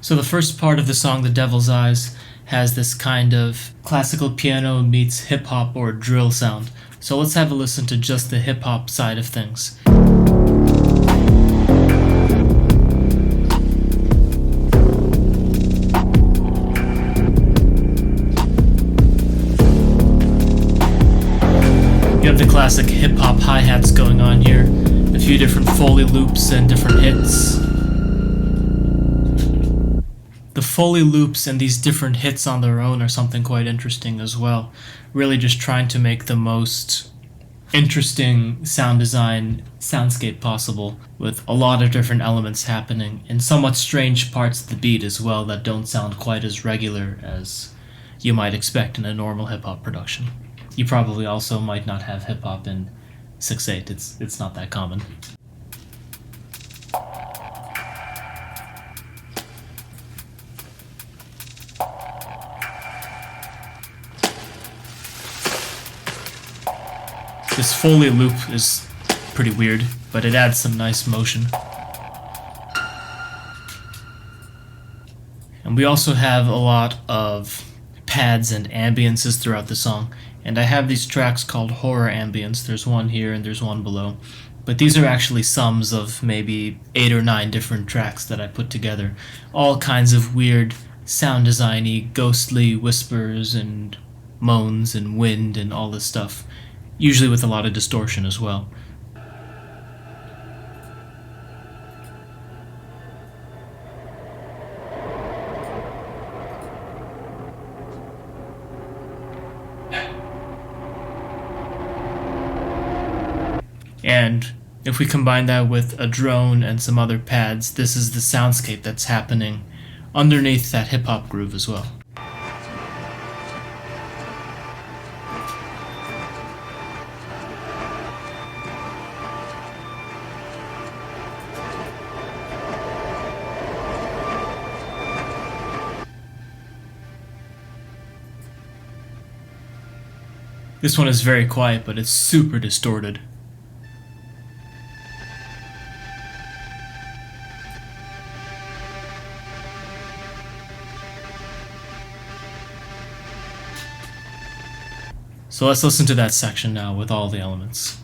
So the first part of the song, The Devil's Eyes, has this kind of classical piano meets hip-hop or drill sound. So let's have a listen to just the hip-hop side of things. You have the classic hip-hop hi-hats going on here, a few different Foley loops and different hits. The Foley loops and these different hits on their own are something quite interesting as well. Really just trying to make the most interesting sound design soundscape possible, with a lot of different elements happening in somewhat strange parts of the beat as well that don't sound quite as regular as you might expect in a normal hip-hop production. You probably also might not have hip-hop in 6/8, it's not that common. This Foley loop is pretty weird, but it adds some nice motion. And we also have a lot of pads and ambiences throughout the song, and I have these tracks called horror ambience. There's one here and there's one below, but these are actually sums of maybe 8 or 9 different tracks that I put together. All kinds of weird sound designy, ghostly whispers and moans and wind and all this stuff, usually with a lot of distortion as well. And if we combine that with a drone and some other pads, this is the soundscape that's happening underneath that hip-hop groove as well. This one is very quiet, but it's super distorted. So let's listen to that section now with all the elements.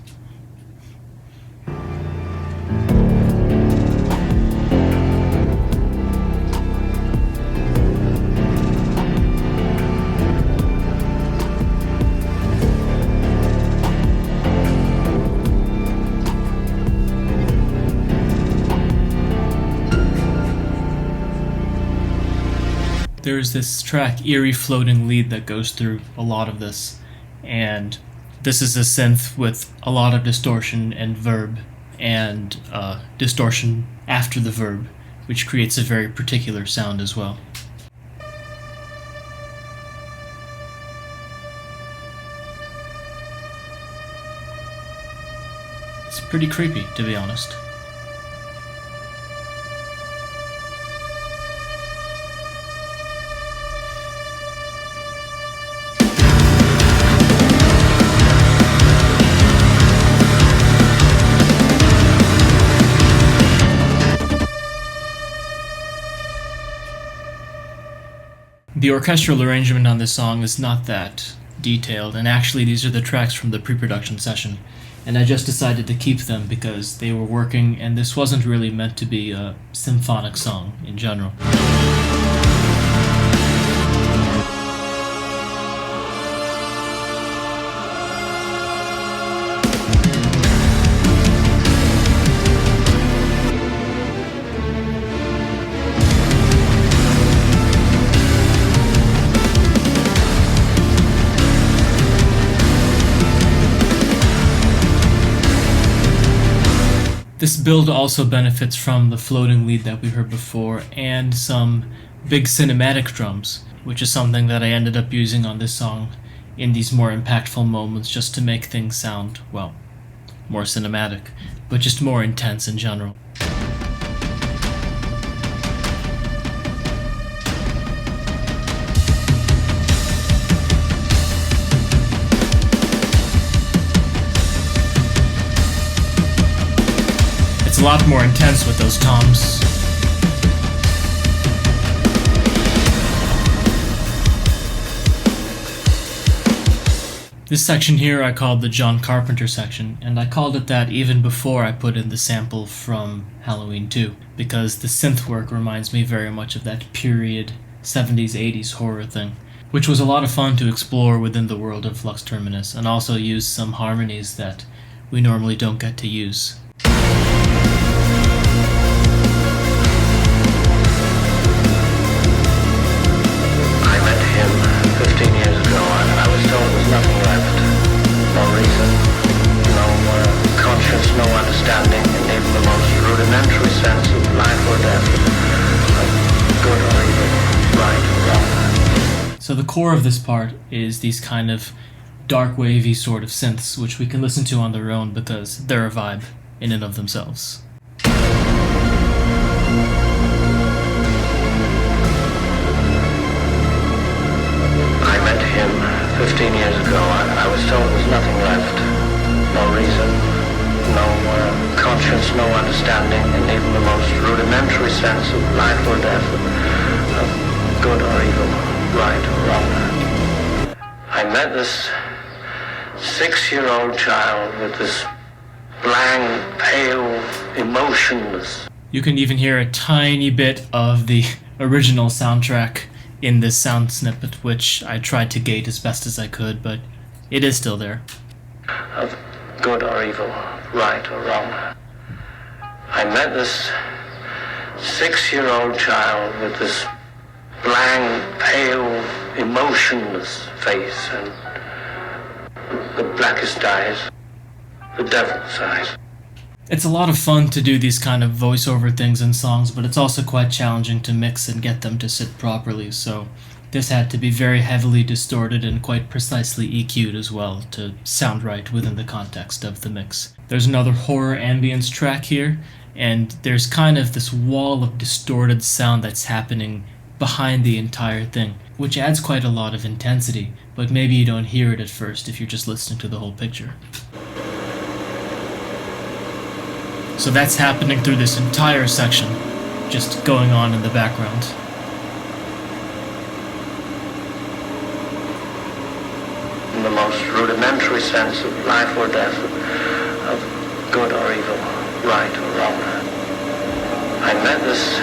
There's this track, Eerie Floating Lead, that goes through a lot of this. And this is a synth with a lot of distortion and verb, and distortion after the verb, which creates a very particular sound as well. It's pretty creepy, to be honest. The orchestral arrangement on this song is not that detailed, and actually these are the tracks from the pre-production session, and I just decided to keep them because they were working, and this wasn't really meant to be a symphonic song in general. This build also benefits from the floating lead that we heard before and some big cinematic drums, which is something that I ended up using on this song in these more impactful moments just to make things sound, well, more cinematic, but just more intense in general. It's a lot more intense with those toms. This section here I called the John Carpenter section, and I called it that even before I put in the sample from Halloween 2, because the synth work reminds me very much of that period 70s, 80s horror thing, which was a lot of fun to explore within the world of Lux Terminus, and also use some harmonies that we normally don't get to use. I met him 15 years ago, and I was told there was nothing left. No reason, no conscience, no understanding, and even the most rudimentary sense of life or death, of good or evil, right or wrong. So the core of this part is these kind of dark wavy sort of synths, which we can listen to on their own because they're a vibe in and of themselves. I met him 15 years ago, and I was told there was nothing left. No reason, no conscience, no understanding, and even the most rudimentary sense of life or death, of good or evil, right or wrong. I met this 6-year-old child with this blank, pale, emotionless. You can even hear a tiny bit of the original soundtrack in this sound snippet, which I tried to gate as best as I could, but it is still there. Of good or evil, right or wrong. I met this 6-year-old child with this blank, pale, emotionless face and the blackest eyes, the devil's eyes. It's a lot of fun to do these kind of voiceover things in songs, but it's also quite challenging to mix and get them to sit properly, so this had to be very heavily distorted and quite precisely EQ'd as well to sound right within the context of the mix. There's another horror ambience track here, and there's kind of this wall of distorted sound that's happening behind the entire thing, which adds quite a lot of intensity, but maybe you don't hear it at first if you're just listening to the whole picture. So that's happening through this entire section, just going on in the background. In the most rudimentary sense of life or death, of good or evil, right or wrong. I met this.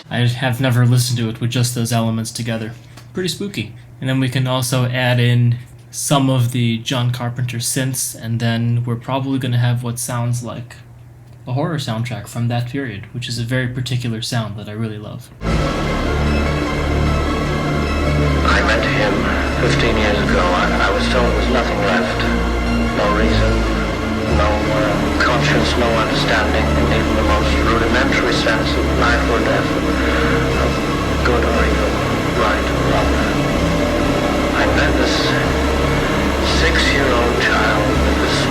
I have never listened to it with just those elements together. Pretty spooky. And then we can also add in some of the John Carpenter synths, and then we're probably going to have what sounds like a horror soundtrack from that period, which is a very particular sound that I really love. I met him 15 years ago, and I was told there was nothing left. No reason, no conscience, no understanding, and even the most rudimentary sense of life or death, of good or evil, right or wrong. I met this 6-year-old child with this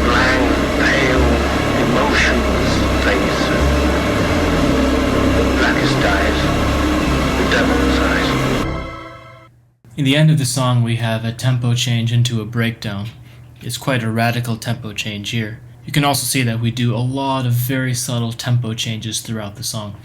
blank, pale, emotionless face and the blackest eyes, the devil's eyes. In the end of the song, we have a tempo change into a breakdown. It's quite a radical tempo change here. You can also see that we do a lot of very subtle tempo changes throughout the song.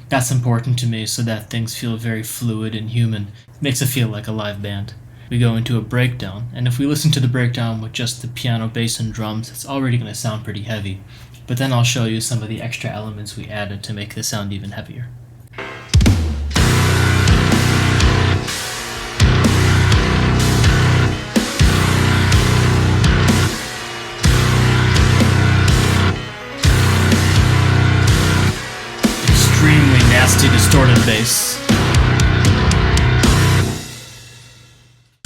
That's important to me so that things feel very fluid and human. It makes it feel like a live band. We go into a breakdown, and if we listen to the breakdown with just the piano, bass, and drums, it's already going to sound pretty heavy. But then I'll show you some of the extra elements we added to make the sound even heavier. Extremely nasty distorted bass.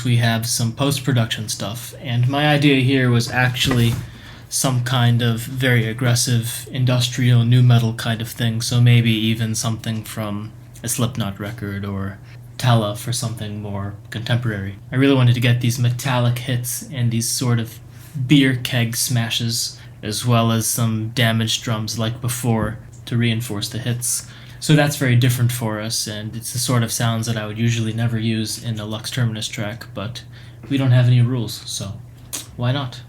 We have some post-production stuff, and my idea here was actually some kind of very aggressive industrial nu metal kind of thing, so maybe even something from a Slipknot record or Tala for something more contemporary. I really wanted to get these metallic hits and these sort of beer keg smashes, as well as some damaged drums like before to reinforce the hits. So that's very different for us, and it's the sort of sounds that I would usually never use in a Lux Terminus track, but we don't have any rules, so why not?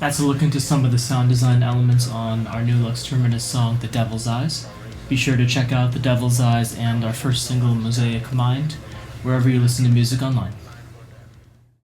That's a look into some of the sound design elements on our new Lux Terminus song, The Devil's Eyes. Be sure to check out The Devil's Eyes and our first single, Mosaic Mind, wherever you listen to music online.